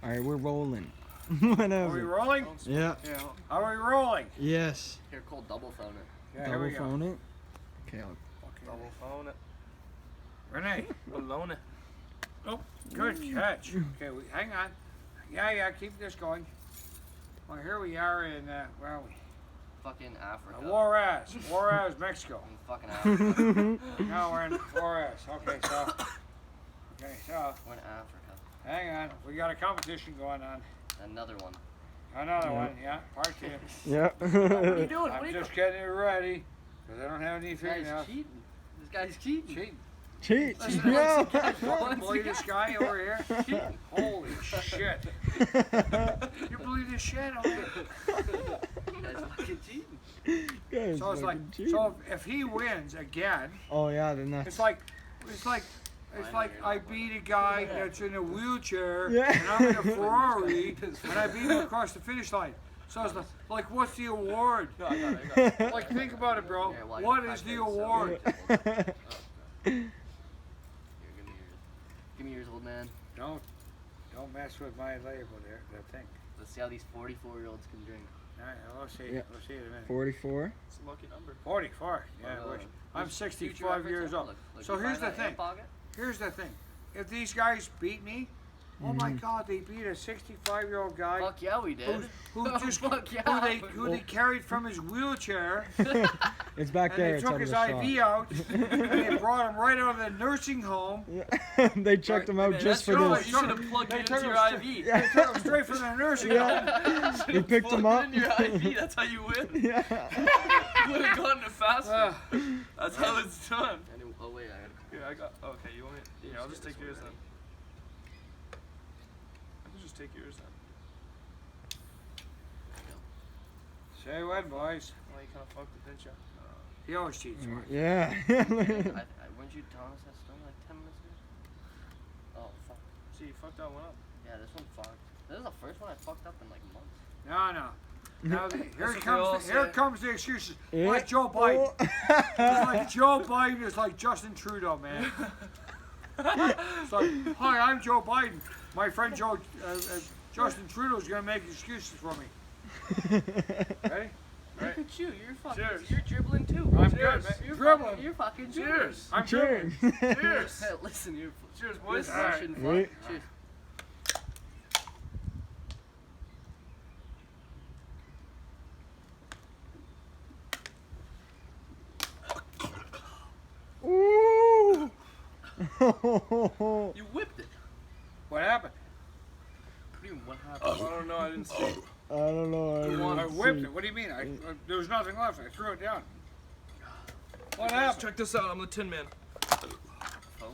All right, we're rolling. Whatever. Are we rolling? Yeah. Are we rolling? Yes. Here, Cole, double phone it. Yeah, here we Double go. phone it. Okay. Double phone it. Renee. Alone it. Oh, good catch. Okay, hang on. Yeah, keep this going. Well, here we are in, where are we? Fucking Africa. Juarez, Mexico. In fucking Africa. No, we're in Juarez. Okay, so We're in Africa. hang on. We got a competition going on. Another one. Another one, yeah, part 2. Yeah. What are you doing? I'm just getting it ready because I don't have any This figured guy's out. cheating. This guy's cheating. Cheating. Cheat. Listen, Yeah. Believe this guy over here? Cheating. Holy shit. You believe this shit over here? That's fucking cheating. Guys, So it's like, fucking cheat. so if he wins again, Oh yeah, then it's that's. like I beat a guy that's in a wheelchair Yeah. and I'm in a Ferrari and I beat him across the finish line. So it's like what's the award? No, I got it. Like think about it, bro. Yeah, well, What I is got the it, so- award? Here, give me yours, old man. Don't mess with my label there. That thing. Let's see how these 44-year-olds can drink. All right, we'll see. Yeah. We'll see in a minute. 44. It's a lucky number. 44. Yeah, I wish. I'm 65 years old. So here's the thing. Here's the thing. If these guys beat me, oh my God, they beat a 65-year-old guy Fuck yeah, we did. who just Fuck yeah. who they carried from his wheelchair. It's back And there. they It's took out of his the IV shot. out, and they brought him right out of the nursing home. Yeah. They checked him out Man, just that's for your this. fault. You should have plugged They it took into your him IV. They took him straight from the nursing home. Yeah. You picked him up. In your IV, that's how you win. Yeah. You would have gotten it faster. That's how it's done. Oh wait, I gotta. Here, I got. Okay, you want me? Yeah, I'll just take yours then. I can just take yours then. Say what, boys? Well, you kind of fucked it, didn't you? He always cheats. Yeah. Weren't you telling us that story like 10 minutes ago? Oh fuck. See, you fucked that one up. Yeah, this one fucked. This is the first one I fucked up in like months. No. Now That's what they all here say. comes the excuses. Yeah. Like Joe Biden. Oh. It's like Joe Biden is like Justin Trudeau, man. It's like, hi, I'm Joe Biden. My friend Justin Trudeau's gonna make excuses for me. Ready? Look at you, you're fucking. Cheers. You're dribbling too. I'm Cheers. good, man. You're Dribbling. Fucking, you're fucking Cheers. I'm Cheers. dribbling. Cheers. Hey, listen, you're. Cheers, boys. This All right. Russian fuck. Wait. Cheers. Ooh. You whipped it. What happened? What do you mean, what happened? I don't know. I didn't see. I don't know. I I didn't whipped see. it. What do you mean? There was nothing left. I threw it down. What Guys, happened? check this out. I'm the Tin Man.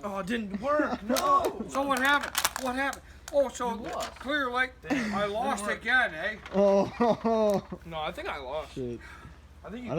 Oh, it didn't work. No. So what happened? What happened? Oh, so You lost. clear like I lost work. again, eh? Oh No, I think I lost. shit. I think you. I don't